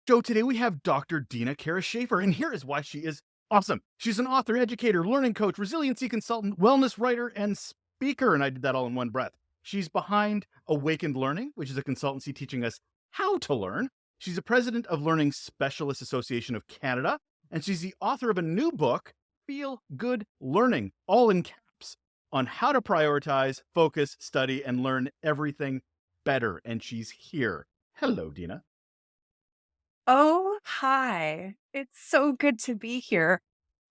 So today we have Dr. Deena Kara Shaffer, and here is why she is awesome. She's an author, educator, learning coach, resiliency consultant, wellness writer, and speaker. And I did that all in one breath. She's behind Awakened Learning, which is a consultancy teaching us how to learn. She's the president of Learning Specialists Association of Canada, and she's the author of a new book, Feel Good Learning, all in caps, on how to prioritize, focus, study, and learn everything better. And she's here. Hello, Deena. Oh, hi. It's so good to be here.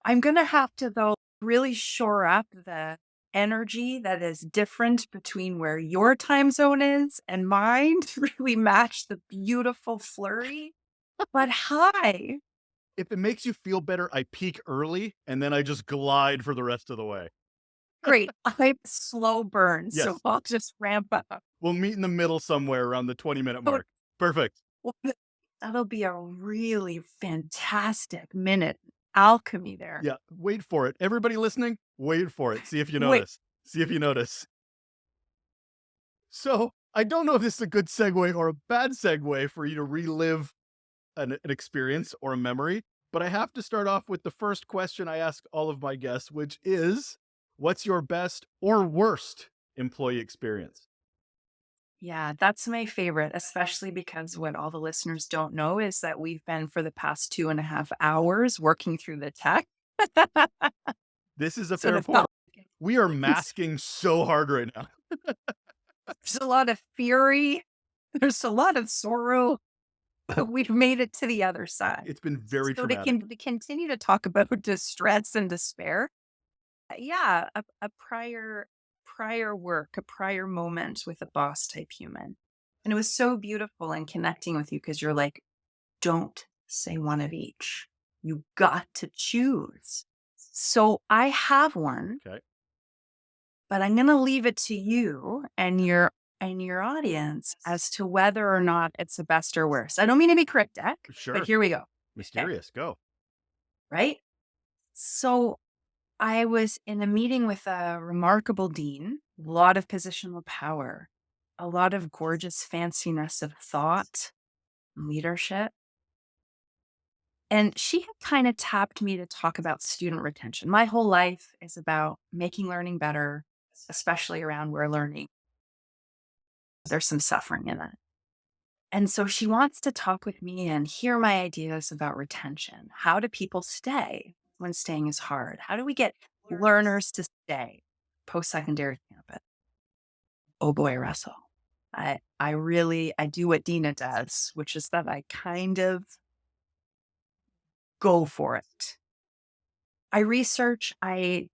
I'm going to have to, though, really shore up the energy that is different between where your time zone is and mine to really match the beautiful flurry. But hi. If it makes you feel better, I peak early and then I just glide for the rest of the way. Great. I'm slow burn, Yes. so I'll just ramp up. We'll meet in the middle somewhere around the 20-minute Oh, mark. Perfect. well, that'll be a really fantastic minute alchemy there. Yeah, wait for it. Everybody listening, wait for it. See if you Wait. notice. See if you notice. So I don't know if this is a good segue or a bad segue for you to relive an experience or a memory, but I have to start off with the first question I ask all of my guests, which is, what's your best or worst employee experience? Yeah, that's my favorite, especially because what all the listeners don't know is that we've been for the past 2.5 hours working through the tech. This is a So fair it point. felt We are masking so hard right now. there's a lot of fury, there's a lot of sorrow, but we've made it to the other side. It's been very So traumatic. to continue to talk about distress and despair, yeah, a prior work, a prior moment with a boss type human. And it was so beautiful and connecting with you because you're like, don't say one of each. You got to choose. So I have one, Okay. but I'm going to leave it to you and your audience as to whether or not it's the best or worst. I don't mean to be cryptic, Sure. but here we go. Mysterious. Okay. Go. Right? So I was in a meeting with a remarkable dean, a lot of positional power, a lot of gorgeous fanciness of thought, leadership. And she had kind of tapped me to talk about student retention. My whole life is about making learning better, especially around where learning, there's some suffering in it. And so she wants to talk with me and hear my ideas about retention. How do people stay when staying is hard? How do we get learners to stay post-secondary campus? Oh boy, Russell. I do what Deena does, which is that I kind of go for it. I research, I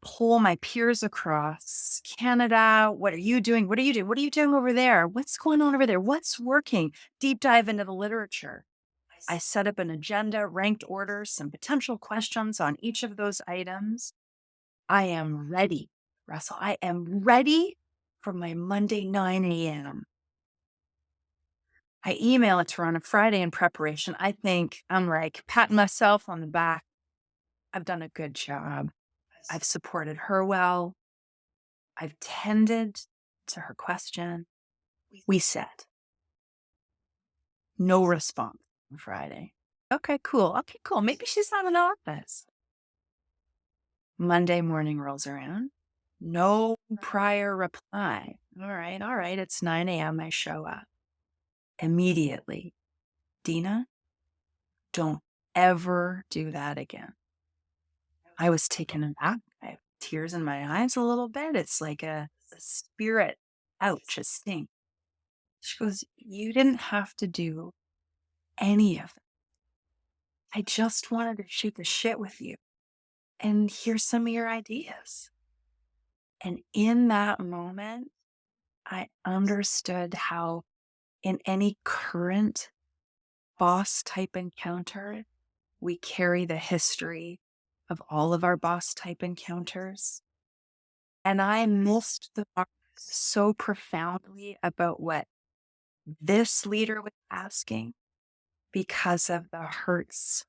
pull my peers across Canada. What are you doing? What are you doing? What are you doing over there? What's going on over there? What's working? Deep dive into the literature. I set up an agenda, ranked orders, some potential questions on each of those items. I am ready, Russell. I am ready for my Monday 9 a.m. I email it to her on a Friday in preparation. I'm like patting myself on the back. I've done a good job. I've supported her well. I've tended to her question. We said no response on Friday. Okay, cool. Okay, cool. Maybe she's not in the office. Monday morning rolls around. No prior reply. All right. It's 9 a.m. I show up. Immediately, Deena, don't ever do that again. I was taken aback. I have tears in my eyes a little bit. It's like a spirit. Ouch, a sting. She goes, you didn't have to do any of it. I just wanted to shoot the shit with you and hear some of your ideas. And in that moment, I understood how in any current boss type encounter, we carry the history of all of our boss type encounters. And I missed the mark so profoundly about what this leader was asking because of the hurts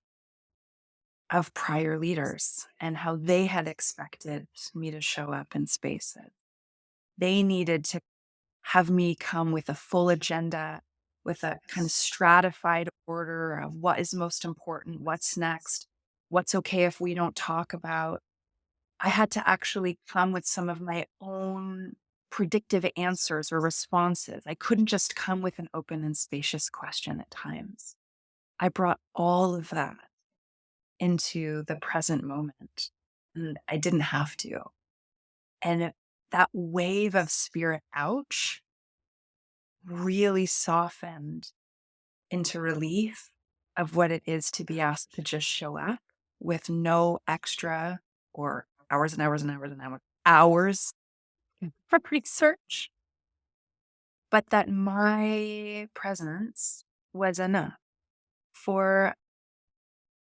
of prior leaders and how they had expected me to show up in spaces. They needed to have me come with a full agenda, with a kind of stratified order of what is most important, what's next, what's okay if we don't talk about. I had to actually come with some of my own predictive answers or responses. I couldn't just come with an open and spacious question at times. I brought all of that into the present moment, and I didn't have to. And that wave of spirit, ouch, really softened into relief of what it is to be asked to just show up with no extra or hours and hours and hours and hours for research, but that my presence was enough for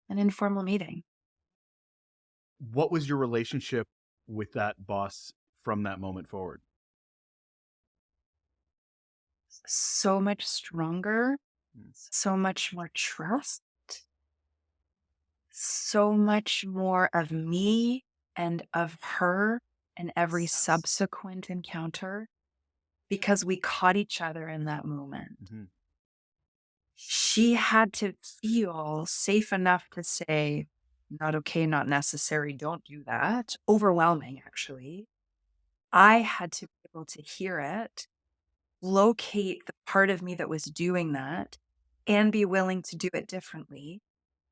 an informal meeting. What was your relationship with that boss from that moment forward? So much stronger, Mm. so much more trust, so much more of me and of her in every subsequent encounter because we caught each other in that moment. Mhm. She had to feel safe enough to say, not okay, not necessary, don't do that. Overwhelming, actually. I had to be able to hear it, locate the part of me that was doing that, and be willing to do it differently.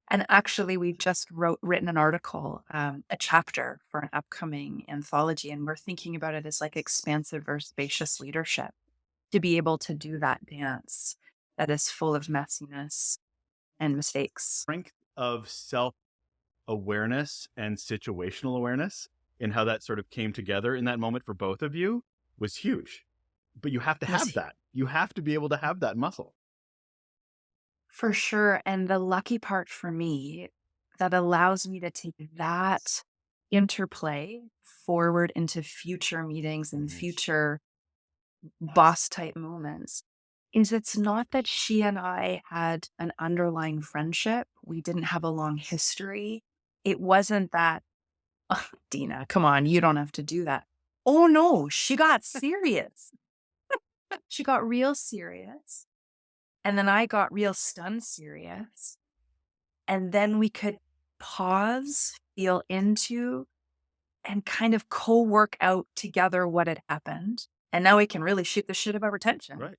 And actually, we've just written an article, a chapter for an upcoming anthology, and we're thinking about it as like expansive or spacious leadership to be able to do that dance that is full of messiness and mistakes. Strength of self awareness and situational awareness and how that sort of came together in that moment for both of you was huge. But you have to Was have that. You have to be able to have that muscle. for sure. And the lucky part for me that allows me to take that interplay forward into future meetings and Mhm. future boss type moments is it's not that she and I had an underlying friendship. We didn't have a long history. It wasn't that, "Ugh, Deena, come on, you don't have to do that." Oh no, she got serious. She got real serious. And then I got real stunned serious. And then we could pause, feel into, and kind of co work out together what had happened. And now we can really shoot the shit about retention. Right.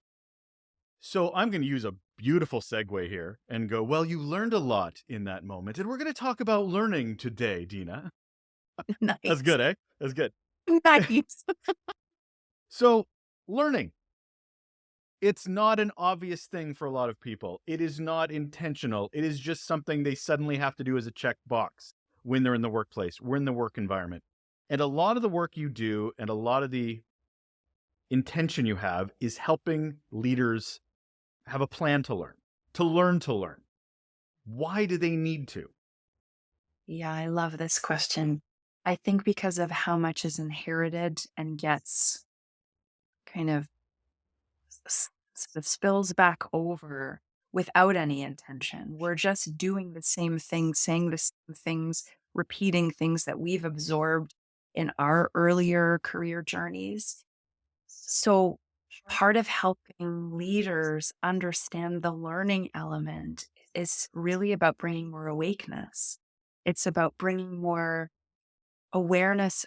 So I'm going to use a beautiful segue here and go, well, you learned a lot in that moment. And we're going to talk about learning today, Deena. That's Nice. good, eh? That's good. Nice. So, learning. It's not an obvious thing for a lot of people. It is not intentional. It is just something they suddenly have to do as a check box when they're in the workplace, we're in the work environment. And a lot of the work you do and a lot of the intention you have is helping leaders have a plan to learn, to learn to learn. Why do they need to? Yeah, I love this question. I think because of how much is inherited and gets kind of sort of spills back over without any intention. We're just doing the same thing, saying the same things, repeating things that we've absorbed in our earlier career journeys. So, part of helping leaders understand the learning element is really about bringing more awakeness. It's about bringing more awareness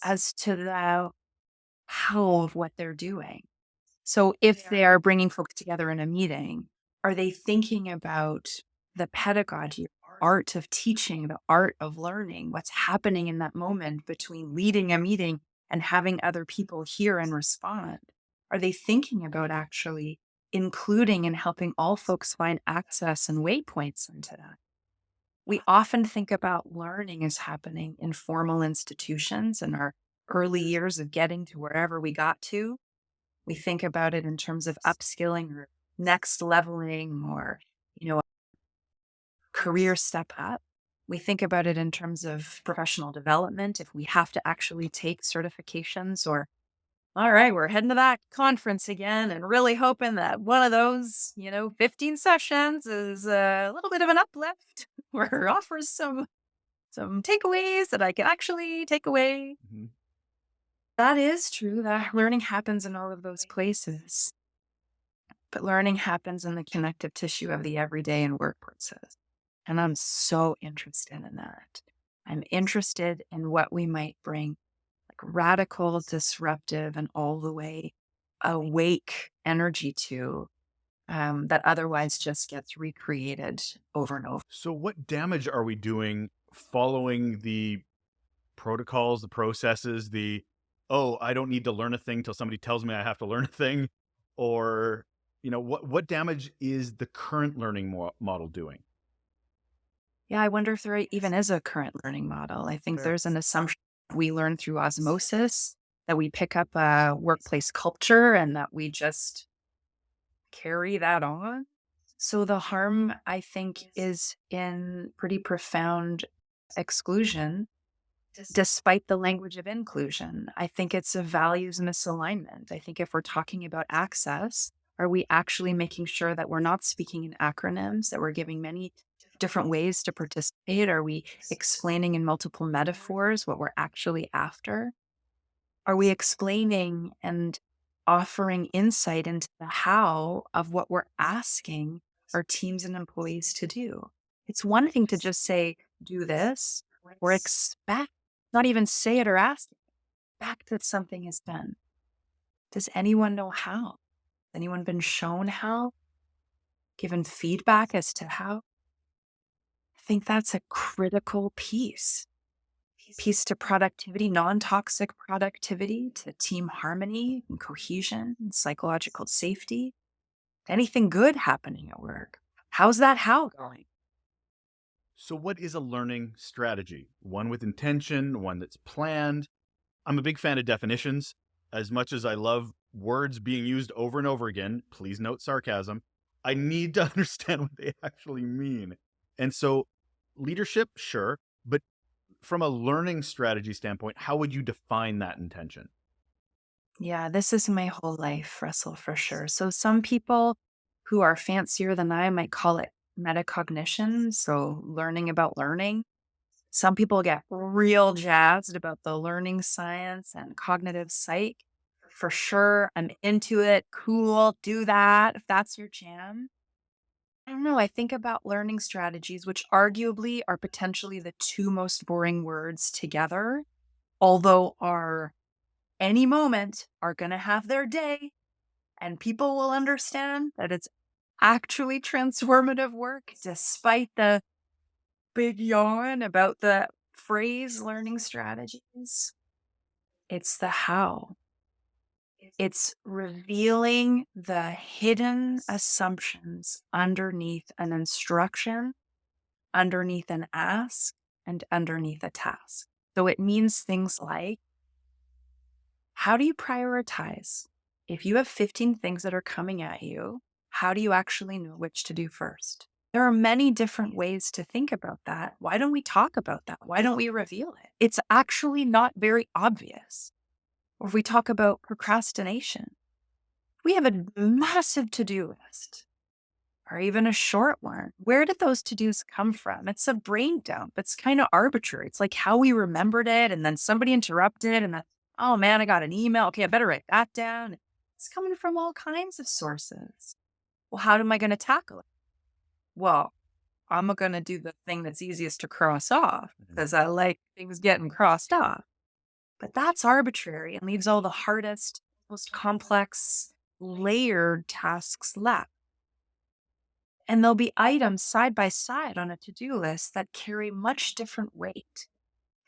as to the how of what they're doing. So if they are bringing folks together in a meeting, are they thinking about the pedagogy, art of teaching, the art of learning, what's happening in that moment between leading a meeting and having other people hear and respond? Are they thinking about actually including and helping all folks find access and waypoints into that? We often think about learning as happening in formal institutions in our early years of getting to wherever we got to. We think about it in terms of upskilling or next leveling or, you know, a career step up. We think about it in terms of professional development. If we have to actually take certifications or, all right, we're heading to that conference again and really hoping that one of those, 15 sessions is a little bit of an uplift or offers some takeaways that I can actually take away. Mhm. That is true. That learning happens in all of those places, but learning happens in the connective tissue of the everyday and workplaces. And I'm so interested in that. I'm interested in what we might bring like radical, disruptive, and all the way awake energy to that otherwise just gets recreated over and over. So, what damage are we doing following the protocols, the processes, oh, I don't need to learn a thing till somebody tells me I have to learn a thing? Or, what damage is the current learning model doing? Yeah, I wonder if there even is a current learning model. I think there's an assumption we learn through osmosis, that we pick up a workplace culture and that we just carry that on. So the harm, I think, is in pretty profound exclusion, despite the language of inclusion. I think it's a values misalignment. I think if we're talking about access, are we actually making sure that we're not speaking in acronyms, that we're giving many different ways to participate? Are we explaining in multiple metaphors what we're actually after? Are we explaining and offering insight into the how of what we're asking our teams and employees to do? It's one thing to just say, do this, or expect, not even say it or ask, expect that something is done. Does anyone know how? Has anyone been shown how? Given feedback as to how? I think that's a critical piece to productivity, non toxic productivity, to team harmony and cohesion and psychological safety. Anything good happening at work? How's that how going? So, what is a learning strategy? One with intention, one that's planned. I'm a big fan of definitions. As much as I love words being used over and over again, please note sarcasm, I need to understand what they actually mean. And so, leadership, sure, but from a learning strategy standpoint, how would you define that intention? Yeah, this is my whole life, Russell, for sure. So some people who are fancier than I might call it metacognition. So learning about learning. Some people get real jazzed about the learning science and cognitive psych. For sure, I'm into it. Cool, do that if that's your jam. I don't know. I think about learning strategies, which arguably are potentially the two most boring words together, although are any moment are going to have their day and people will understand that it's actually transformative work despite the big yawn about the phrase learning strategies. It's the how. It's revealing the hidden assumptions underneath an instruction, underneath an ask, and underneath a task. So it means things like, how do you prioritize? If you have 15 things that are coming at you, how do you actually know which to do first? There are many different ways to think about that. Why don't we talk about that? Why don't we reveal it? It's actually not very obvious. Or if we talk about procrastination, we have a massive to do list or even a short one. Where did those to dos come from? It's a brain dump. It's kind of arbitrary. It's like how we remembered it. And then somebody interrupted, and then, oh man, I got an email. Okay, I better write that down. It's coming from all kinds of sources. Well, how am I going to tackle it? Well, I'm going to do the thing that's easiest to cross off because I like things getting crossed off. But that's arbitrary and leaves all the hardest, most complex, layered tasks left. And there'll be items side by side on a to do list that carry much different weight.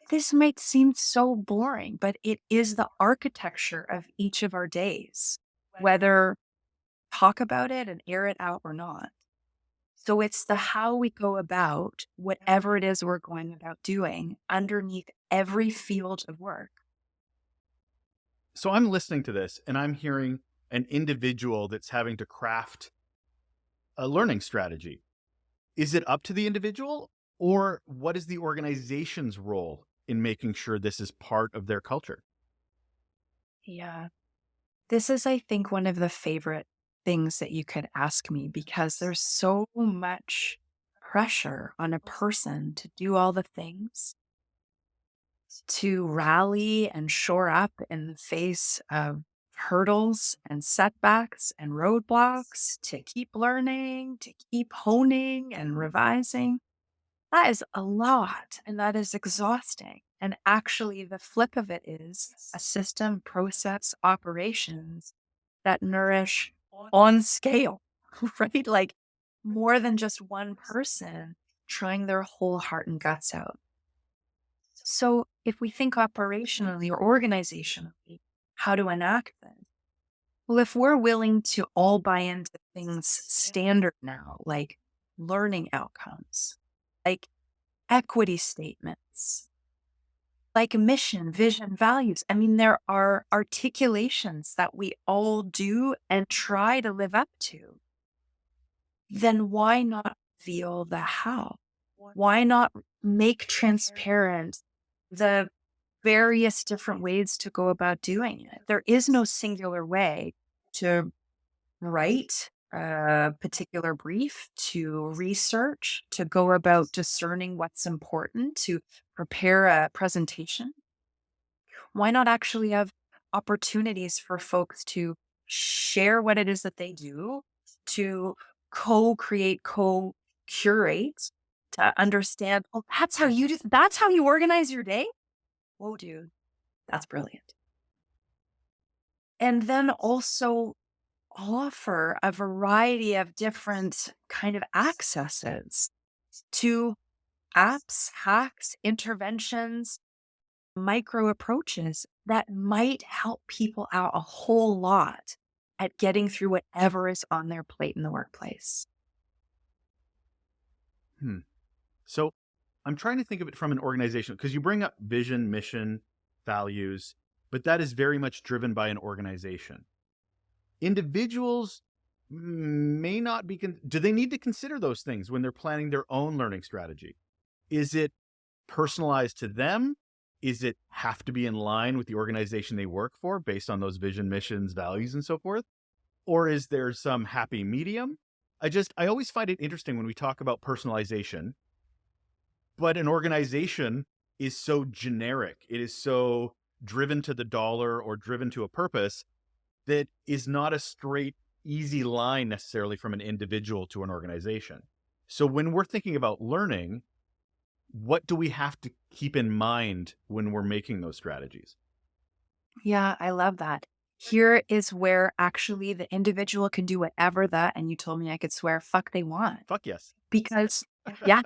This might seem so boring, but it is the architecture of each of our days, whether talk about it and air it out or not. So it's the how we go about whatever it is we're going about doing underneath every field of work. So, I'm listening to this and I'm hearing an individual that's having to craft a learning strategy. Is it up to the individual, or what is the organization's role in making sure this is part of their culture? Yeah. This is, I think, one of the favorite things that you could ask me because there's so much pressure on a person to do all the things. to rally and shore up in the face of hurdles and setbacks and roadblocks, to keep learning, to keep honing and revising. That is a lot and that is exhausting. And actually, the flip of it is a system, process, operations that nourish on scale, right? Like more than just one person trying their whole heart and guts out. So, if we think operationally or organizationally, how to enact this? Well, if we're willing to all buy into things standard now, like learning outcomes, like equity statements, like mission, vision, values. I mean, there are articulations that we all do and try to live up to. Then why not reveal the how? Why not make transparent the various different ways to go about doing it? There is no singular way to write a particular brief, to research, to go about discerning what's important, to prepare a presentation. Why not actually have opportunities for folks to share what it is that they do, to co-create, co-curate, to understand, oh, that's how you do, that's how you organize your day? Whoa, dude, that's brilliant. And then also offer a variety of different kind of accesses to apps, hacks, interventions, micro approaches that might help people out a whole lot at getting through whatever is on their plate in the workplace. Hmm. So I'm trying to think of it from an organization because you bring up vision, mission, values, but that is very much driven by an organization. Individuals may not be, do they need to consider those things when they're planning their own learning strategy? Is it personalized to them? Is it have to be in line with the organization they work for based on those vision, missions, values, and so forth? Or is there some happy medium? I always find it interesting when we talk about personalization, but an organization is so generic. It is so driven to the dollar or driven to a purpose that is not a straight, easy line necessarily from an individual to an organization. So when we're thinking about learning, what do we have to keep in mind when we're making those strategies? Yeah, I love that. Here is where actually the individual can do whatever and you told me I could swear, fuck they want. Fuck yes. Because, yeah.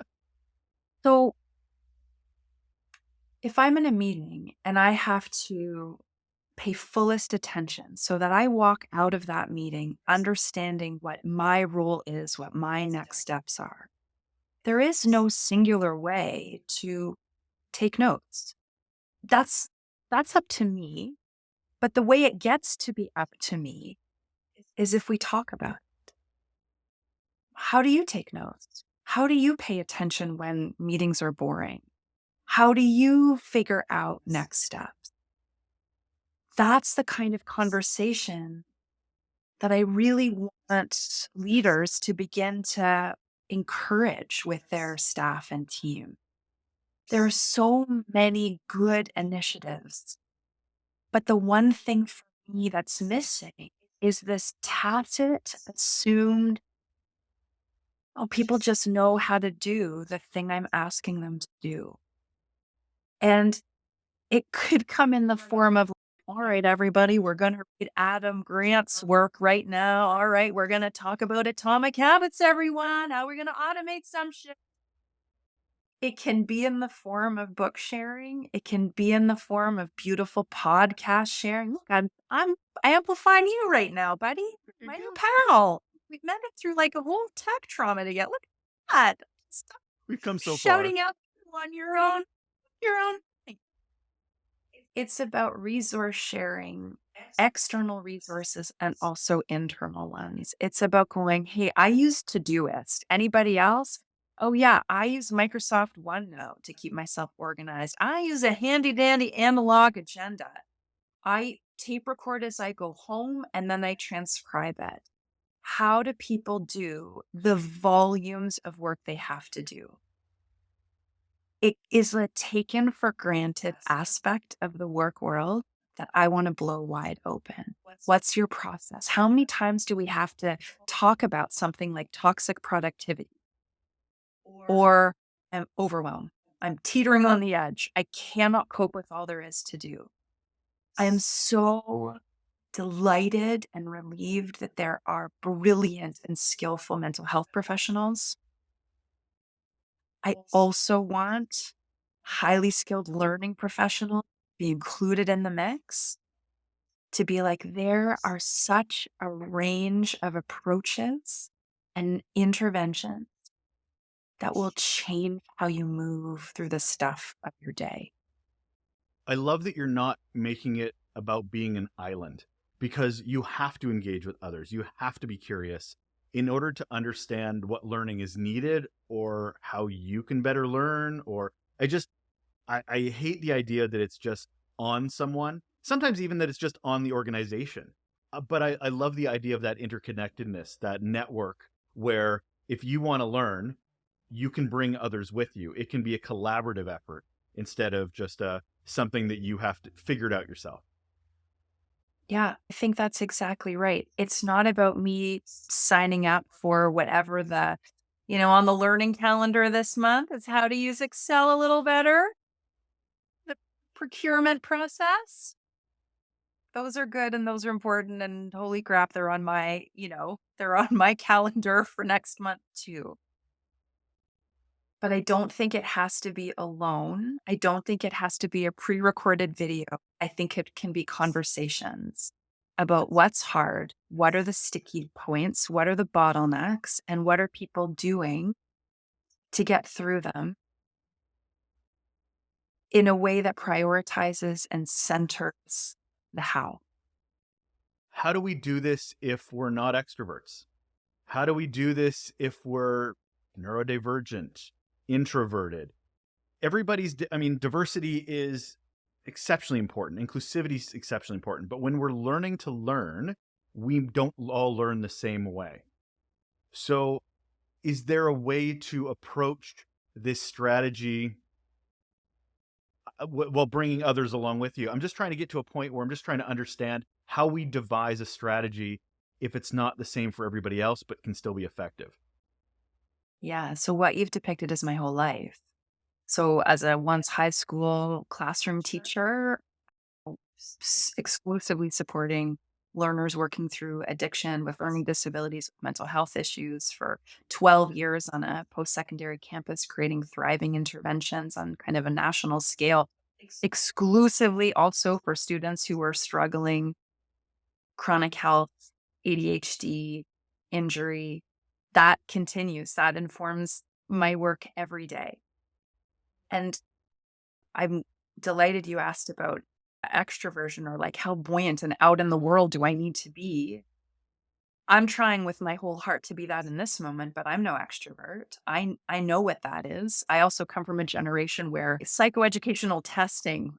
So if I'm in a meeting and I have to pay fullest attention so that I walk out of that meeting understanding what my role is, what my next steps are, there is no singular way to take notes. That's that's up to me, but the way it gets to be up to me is if we talk about it. How do you take notes? How do you pay attention when meetings are boring? How do you figure out next steps? That's the kind of conversation that I really want leaders to begin to encourage with their staff and team. There are so many good initiatives, but the one thing for me that's missing is this tacit, assumed, oh, people just know how to do the thing I'm asking them to do. And it could come in the form of, all right, everybody, we're going to read Adam Grant's work right now. All right, we're going to talk about atomic habits, everyone. How we're going to automate some shit. It can be in the form of book sharing. It can be in the form of beautiful podcast sharing. Look, I'm amplifying you right now, buddy. My new pal. We've met it through like a whole tech trauma together. Look at that. Stop We've come so far. shouting out on your own thing. It's about resource sharing, external resources and also internal ones. It's about going, hey, I use Todoist. Anybody else? Oh, yeah, I use Microsoft OneNote to keep myself organized. I use a handy dandy analog agenda. I tape record as I go home and then I transcribe it. How do people do the volumes of work they have to do? It is a taken for granted aspect of the work world that I want to blow wide open. What's your process? How many times do we have to talk about something like toxic productivity or overwhelm? I'm teetering on the edge. I cannot cope with all there is to do. I am so delighted and relieved that there are brilliant and skillful mental health professionals. I also want highly skilled learning professionals be included in the mix, to be like, there are such a range of approaches and interventions that will change how you move through the stuff of your day. I love that you're not making it about being an island because you have to engage with others. You have to be curious in order to understand what learning is needed or how you can better learn. Or I hate the idea that it's just on someone, sometimes even that it's just on the organization. But I love the idea of that interconnectedness, that network where if you want to learn, you can bring others with you. It can be a collaborative effort instead of just something that you have to figure it out yourself. Yeah, I think that's exactly right. It's not about me signing up for whatever on the learning calendar this month is how to use Excel a little better, the procurement process. Those are good and those are important, and holy crap, they're on they're on my calendar for next month too. But I don't think it has to be alone. I don't think it has to be a pre-recorded video. I think it can be conversations about what's hard, what are the sticky points, what are the bottlenecks, and what are people doing to get through them in a way that prioritizes and centers the how. How do we do this if we're not extroverts? How do we do this if we're neurodivergent, introverted? I mean, diversity is exceptionally important. Inclusivity is exceptionally important. But when we're learning to learn, we don't all learn the same way. So, is there a way to approach this strategy while bringing others along with you? I'm just trying to get to a point where I'm just trying to understand how we devise a strategy if it's not the same for everybody else, but can still be effective. Yeah. So, what you've depicted is my whole life. So, as a once high school classroom teacher, exclusively supporting learners working through addiction with learning disabilities, with mental health issues for 12 years on a post secondary campus, creating thriving interventions on kind of a national scale, exclusively also for students who were struggling chronic health, ADHD, injury. That continues, that informs my work every day. And I'm delighted you asked about extroversion, or like how buoyant and out in the world do I need to be? I'm trying with my whole heart to be that in this moment, but I'm no extrovert. I know what that is. I also come from a generation where psychoeducational testing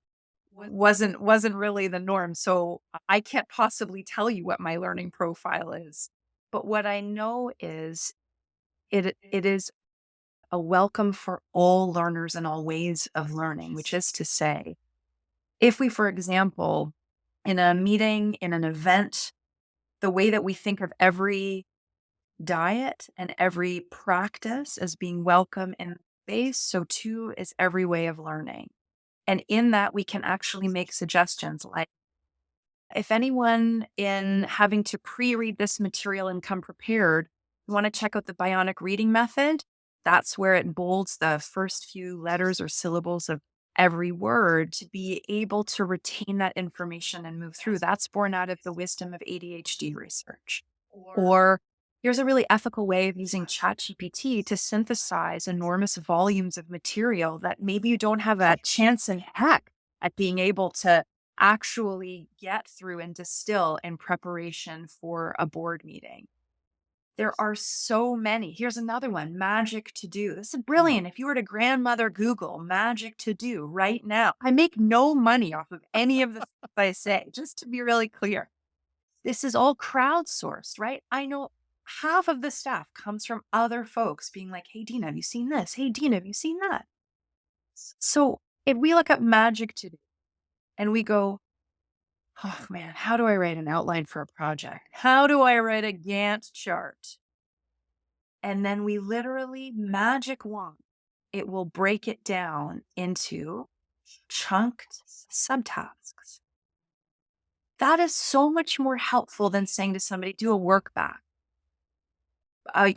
wasn't really the norm. So I can't possibly tell you what my learning profile is. But what I know is it is a welcome for all learners and all ways of learning, which is to say, if we, for example, in a meeting, in an event, the way that we think of every diet and every practice as being welcome in space, so too is every way of learning. And in that, we can actually make suggestions like, if anyone in having to pre-read this material and come prepared, you want to check out the bionic reading method. That's where it bolds the first few letters or syllables of every word to be able to retain that information and move through. That's born out of the wisdom of ADHD research. Or here's a really ethical way of using ChatGPT to synthesize enormous volumes of material that maybe you don't have a chance in heck at being able to actually get through and distill in preparation for a board meeting. There are so many. Here's another one, magic to do. This is brilliant. If you were to grandmother Google magic to do right now, I make no money off of any of the stuff I say, just to be really clear. This is all crowdsourced, right? I know half of the stuff comes from other folks being like, hey, Deena, have you seen this? Hey, Deena, have you seen that? So if we look up magic to do and we go, oh man, how do I write an outline for a project? How do I write a Gantt chart? And then we literally magic wand. It will break it down into chunked subtasks. That is so much more helpful than saying to somebody, do a work back. Uh,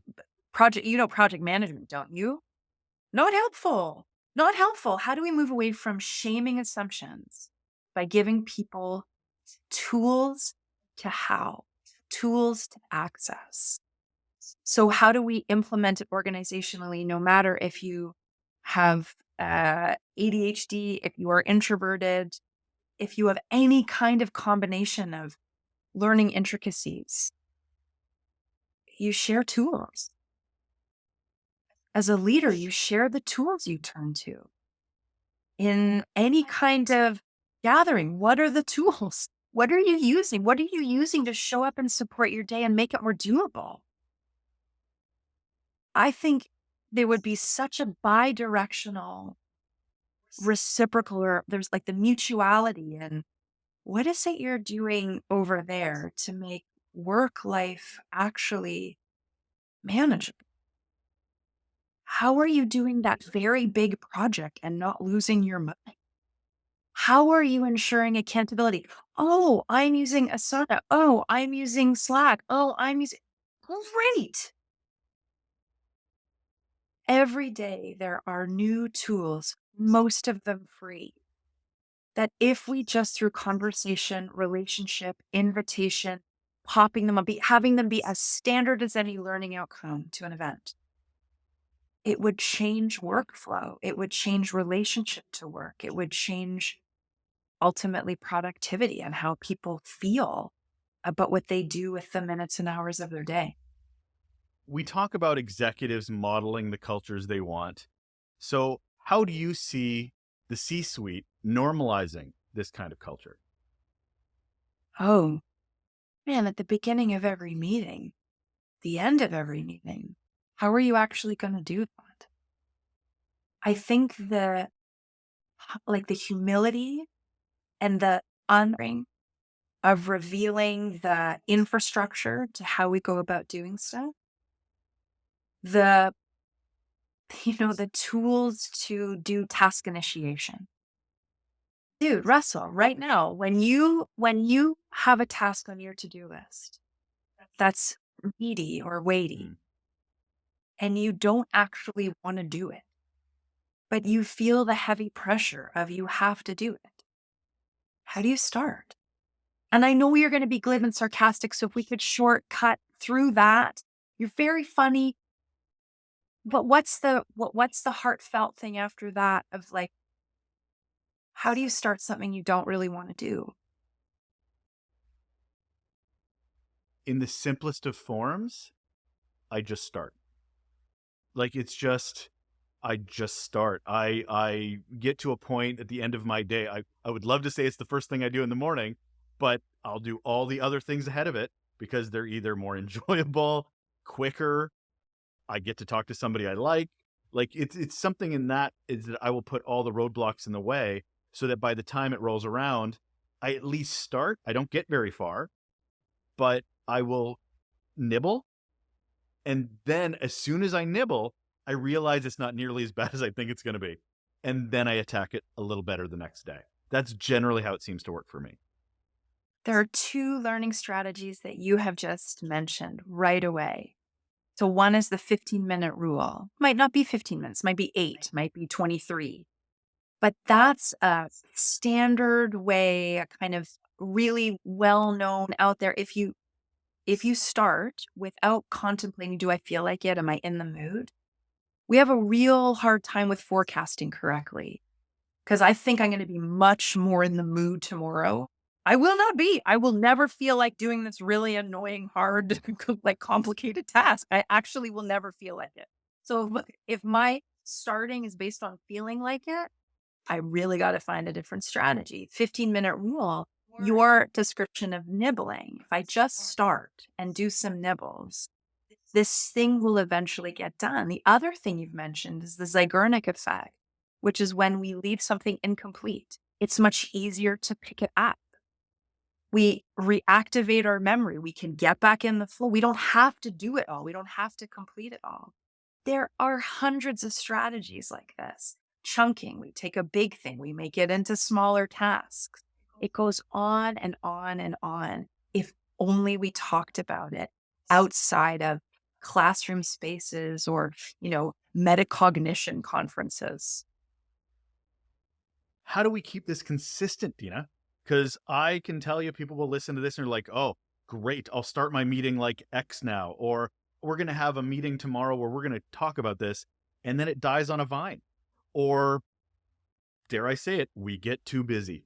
project management, don't you? Not helpful. Not helpful. How do we move away from shaming assumptions by giving people tools to how, tools to access? So, how do we implement it organizationally, no matter if you have ADHD, if you are introverted, if you have any kind of combination of learning intricacies? You share tools. As a leader, you share the tools you turn to. In any kind of gathering, what are the tools? What are you using? What are you using to show up and support your day and make it more doable? I think there would be such a bi-directional, reciprocal, or there's like the mutuality and what is it you're doing over there to make work life actually manageable? How are you doing that very big project and not losing your mind? How are you ensuring accountability? Oh, I'm using Asana. Oh, I'm using Slack. Oh, I'm using. Great. Every day there are new tools, most of them free, that if we just through conversation, relationship, invitation, popping them up, having them be as standard as any learning outcome to an event, it would change workflow. It would change relationship to work. It would change ultimately productivity and how people feel about what they do with the minutes and hours of their day. We talk about executives modeling the cultures they want. So, how do you see the C suite normalizing this kind of culture? Oh, man, at the beginning of every meeting, the end of every meeting, how are you actually going to do that? I think the humility and the honoring of revealing the infrastructure to how we go about doing stuff, the the tools to do task initiation. Dude, Russell, right now, when you have a task on your to-do list that's meaty or weighty Mm. and you don't actually want to do it, but you feel the heavy pressure of you have to do it. How do you start? And I know you're going to be glib and sarcastic, so if we could shortcut through that, you're very funny, but what's the heartfelt thing after that of like, how do you start something you don't really want to do? In the simplest of forms, I just start. Like it's just I just start. I get to a point at the end of my day. I would love to say it's the first thing I do in the morning, but I'll do all the other things ahead of it because they're either more enjoyable, quicker, I get to talk to somebody I like. Like it's something in that is that I will put all the roadblocks in the way so that by the time it rolls around, I at least start. I don't get very far, but I will nibble. And then as soon as I nibble, I realize it's not nearly as bad as I think it's going to be. And then I attack it a little better the next day. That's generally how it seems to work for me. There are two learning strategies that you have just mentioned right away. So one is the 15-minute rule. Might not be 15 minutes, might be 8, might be 23. But that's a standard way, a kind of really well-known out there. If you start without contemplating, do I feel like it? Am I in the mood? We have a real hard time with forecasting correctly because I think I'm going to be much more in the mood tomorrow. I will not be. I will never feel like doing this really annoying, hard, like complicated task. I actually will never feel like it. So if my starting is based on feeling like it, I really got to find a different strategy. 15-minute rule, your description of nibbling. If I just start and do some nibbles, this thing will eventually get done. The other thing you've mentioned is the Zeigarnik effect, which is when we leave something incomplete. It's much easier to pick it up. We reactivate our memory. We can get back in the flow. We don't have to do it all. We don't have to complete it all. There are hundreds of strategies like this. Chunking, we take a big thing, we make it into smaller tasks. It goes on and on and on. If only we talked about it outside of classroom spaces or, metacognition conferences. How do we keep this consistent, Dina? Because I can tell you people will listen to this and are like, oh, great, I'll start my meeting like X now. Or we're going to have a meeting tomorrow where we're going to talk about this. And then it dies on a vine. Or dare I say it, we get too busy.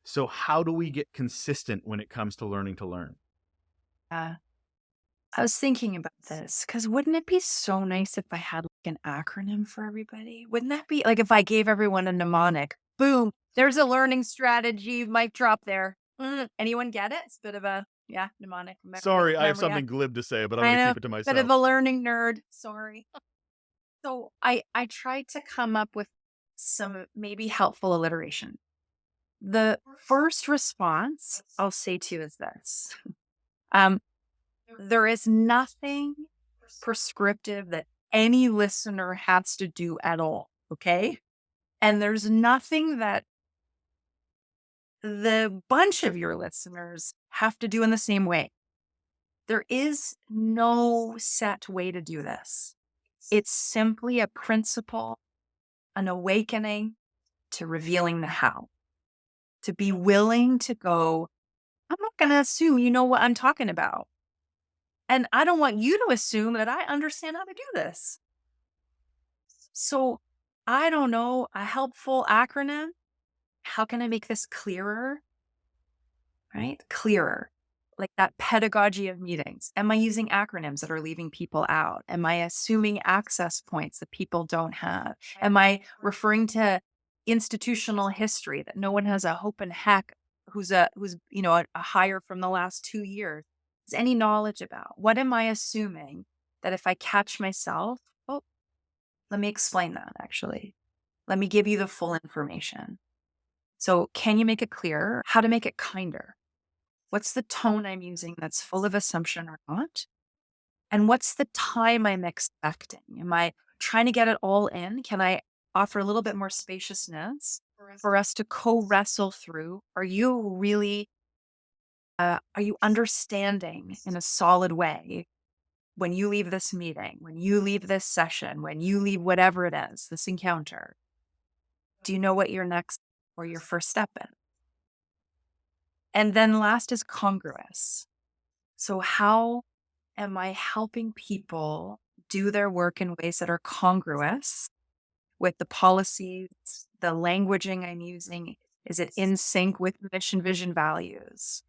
So how do we get consistent when it comes to learning to learn? Uh, I was thinking about this because wouldn't it be so nice if I had like an acronym for everybody? Wouldn't that be like if I gave everyone a mnemonic? Boom, there's a learning strategy. Mic drop there. Anyone get it? It's a bit of a mnemonic Sorry, I have memory. something glib to say, but I'm I going to know, keep it to bit of myself. a learning nerd. Sorry. So I tried to come up with some maybe helpful alliteration. The first response I'll say to you is this. Um, there is nothing prescriptive that any listener has to do at all. Okay. And there's nothing that the bunch of your listeners have to do in the same way. There is no set way to do this. It's simply a principle, an awakening to revealing the how, to be willing to go, I'm not going to assume you know what I'm talking about. And I don't want you to assume that I understand how to do this. So I don't know, a helpful acronym. How can I make this clearer? Right? Clearer. Like that pedagogy of meetings. Am I using acronyms that are leaving people out? Am I assuming access points that people don't have? Am I referring to institutional history that no one has a hope in heck who's a hire from the last 2 years? Is any knowledge about? What am I assuming that if I catch myself, oh, let me explain that actually. Let me give you the full information. So, can you make it clearer? How to make it kinder? What's the tone I'm using that's full of assumption or not? And what's the time I'm expecting? Am I trying to get it all in? Can I offer a little bit more spaciousness for us to co-wrestle through? Are you understanding in a solid way when you leave this meeting, when you leave this session, when you leave whatever it is, this encounter? Do you know what your next or your first step is? And then last is congruous. So, how am I helping people do their work in ways that are congruous with the policies, the languaging I'm using? Is it in sync with mission, vision, values?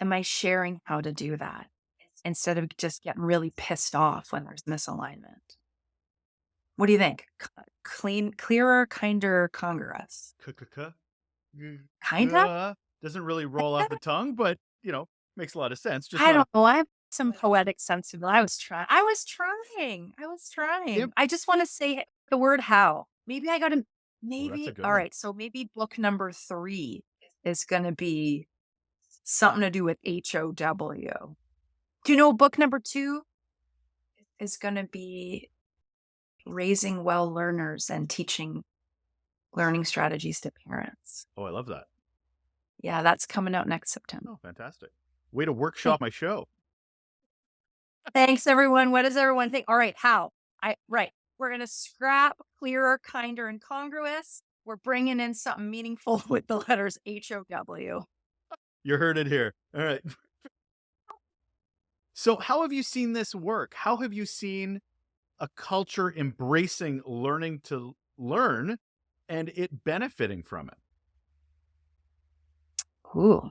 Am I sharing how to do that instead of just getting really pissed off when there's misalignment? What do you think? Clean, clearer, kinder, congruous? K-k-k? Kinda? Doesn't really roll off the tongue, but, makes a lot of sense. Just I not a don't know. I have some poetic sensibility. I was trying. imp. I just want to say the word how. Maybe I got to, Oh, that's a maybe, good all one. right. So maybe book number 3 is going to be something to do with HOW. Do you know book number 2 is going to be raising well learners and teaching learning strategies to parents? Oh, I love that. Yeah, that's coming out next September. Oh, fantastic. Way to Hey, workshop my show. thanks, everyone. What does everyone think? All right, how? Right. We're going to scrap clearer, kinder, and congruous. We're bringing in something meaningful with the letters HOW. You heard it here. All right. So, how have you seen this work? How have you seen a culture embracing learning to learn and it benefiting from it? Ooh.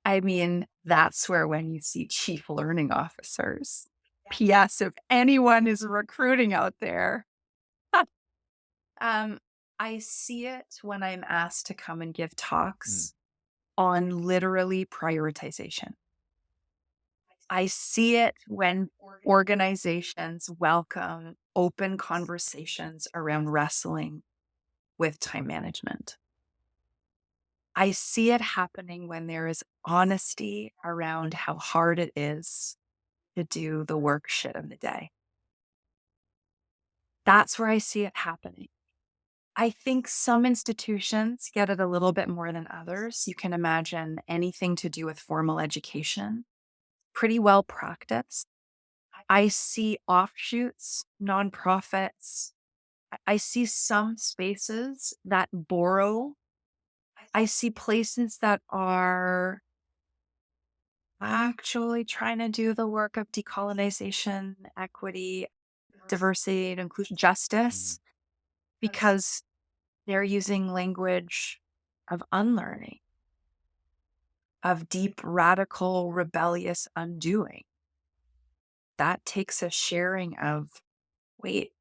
I mean, that's where when you see chief learning officers. P.S. If anyone is recruiting out there, um, I see it when I'm asked to come and give Mm. talks on literally prioritization. I see it when organizations welcome open conversations around wrestling with time management. I see it happening when there is honesty around how hard it is to do the work shit of the day. That's where I see it happening. I think some institutions get it a little bit more than others. You can imagine anything to do with formal education, pretty well practiced. I see offshoots, nonprofits. I see some spaces that borrow. I see places that are actually trying to do the work of decolonization, equity, diversity, and inclusion, Mhm. justice, because they're using language of unlearning, of deep, radical, rebellious undoing. That takes a sharing of, wait,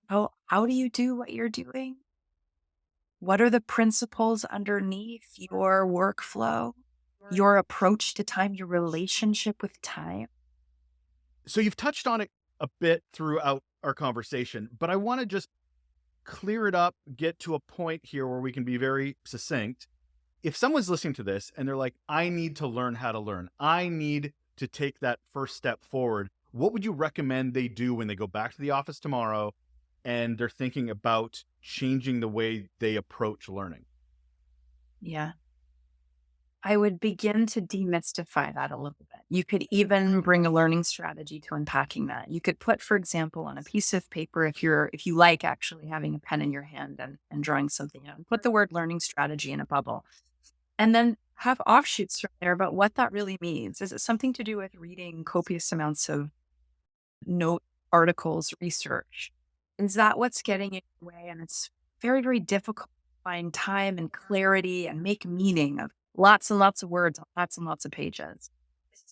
how do you do what you're doing? What are the principles underneath your workflow, your approach to time, your relationship with time? So you've touched on it a bit throughout our conversation, but I want to just clear it up, get to a point here where we can be very succinct. If someone's listening to this and they're like, I need to learn how to learn, I need to take that first step forward, what would you recommend they do when they go back to the office tomorrow and they're thinking about changing the way they approach learning? Yeah. I would begin to demystify that a little bit. You could even bring a learning strategy to unpacking that. You could put, for example, on a piece of paper, if you like actually having a pen in your hand and drawing something out, put the word learning strategy in a bubble. And then have offshoots from there about what that really means. Is it something to do with reading copious amounts of note articles, research? Is that what's getting in your way? And it's very, very difficult to find time and clarity and make meaning of lots and lots of words on lots and lots of pages.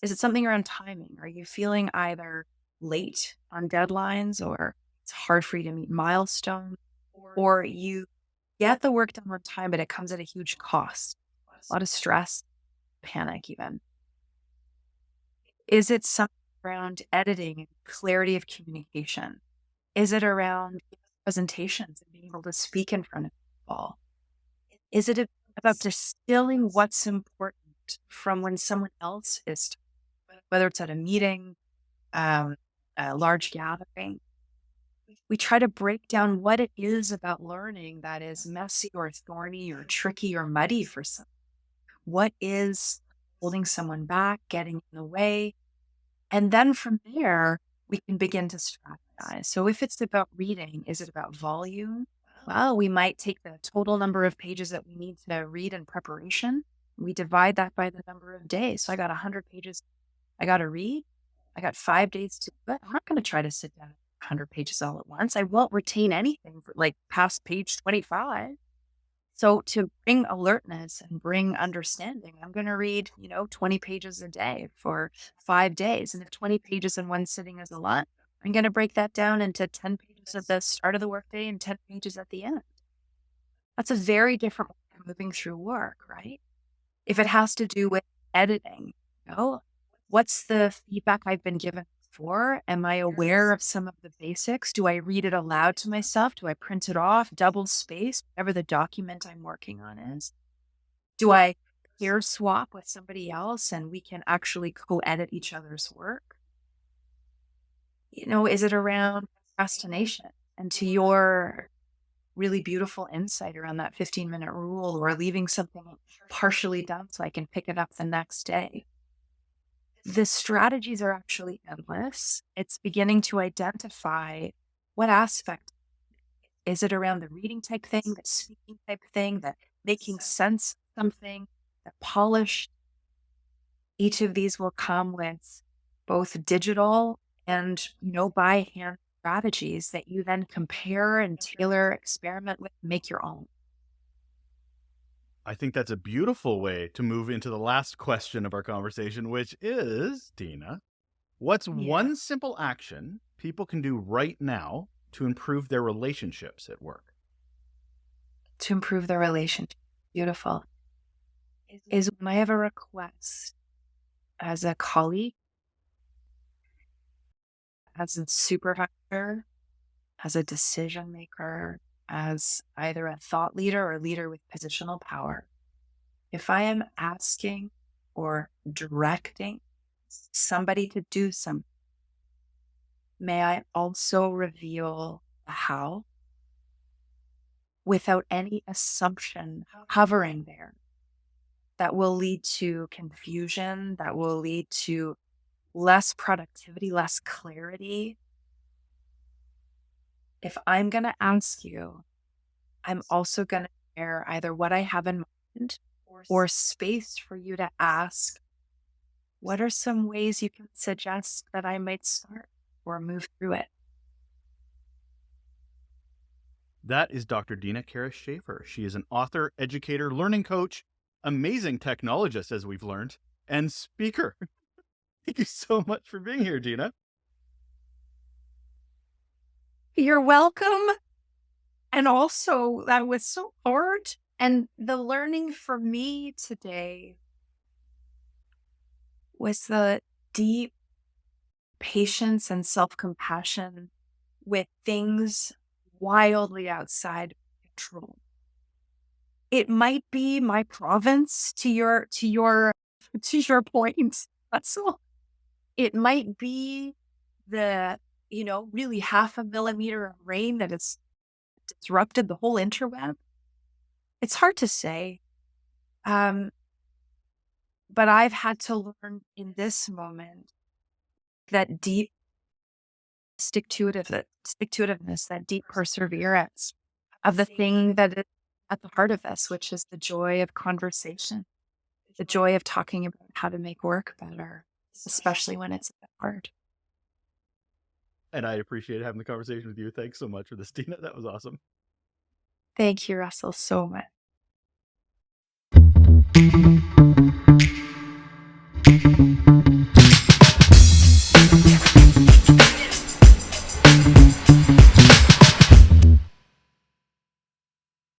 Is it something around timing? Are you feeling either late on deadlines, or it's hard for you to meet milestones, or you get the work done on time, but it comes at a huge cost, a lot of stress, panic even? Is it something around editing and clarity of communication? Is it around presentations and being able to speak in front of people? Is it about distilling what's important from when someone else is, whether it's at a meeting, um, a large gathering? We try to break down what it is about learning that is messy or thorny or tricky or muddy for some. What is holding someone back, getting in the way? And then from there, we can begin to strategize. So if it's about reading, is it about volume? Well, we might take the total number of pages that we need to read in preparation. We divide that by the number of days. So I got 100 pages I got to read. I got 5 days to do it. I'm not going to try to sit down 100 pages all at once. I won't retain anything for like past page 25. So to bring alertness and bring understanding, I'm going to read, 20 pages a day for 5 days. And if 20 pages in one sitting is a lot, I'm going to break that down into 10 pages at the start of the workday and 10 pages at the end. That's a very different way of moving through work, right? If it has to do with editing, what's the feedback I've been given before? Am I aware of some of the basics? Do I read it aloud to myself? Do I print it off, double space, whatever the document I'm working on is? Do I peer swap with somebody else and we can actually co-edit each other's work? Is it around procrastination? And to your really beautiful insight around that 15-minute rule, or leaving something partially done so I can pick it up the next day. The strategies are actually endless. It's beginning to identify what aspect. Is it around the reading type thing, the speaking type thing, the making sense of something, the polish? Each of these will come with both digital and, by hand strategies that you then compare and tailor, experiment with, make your own. I think that's a beautiful way to move into the last question of our conversation, which is, Deena, what's Yeah. one simple action people can do right now to improve their relationships at work? To improve the relationship. Beautiful. Is when I have a request as a colleague, as a supervisor, as a decision maker. as either a thought leader or a leader with positional power, if I am asking or directing somebody to do something, may I also reveal the how without any assumption hovering there that will lead to confusion, that will lead to less productivity, less clarity. If I'm going to ask you, I'm also going to share either what I have in mind or space for you to ask, what are some ways you can suggest that I might start or move through it? That is Dr. Deena Kara Shaffer. She is an author, educator, learning coach, amazing technologist, as we've learned, and speaker. Thank you so much for being here, Deena. You're welcome. And also, that was so hard. And the learning for me today was the deep patience and self compassion with things wildly outside control. It might be my province to your point, Russell. It might be the, really half a millimeter of rain that has disrupted the whole interweb. It's hard to say. Um, but I've had to learn in this moment that deep stick to itiveness, that deep perseverance of the thing that is at the heart of this, which is the joy of conversation, the joy of talking about how to make work better, especially when it's a bit hard. And I appreciate having the conversation with you. Thanks so much for this, Deena. That was awesome. Thank you, Russell, so much.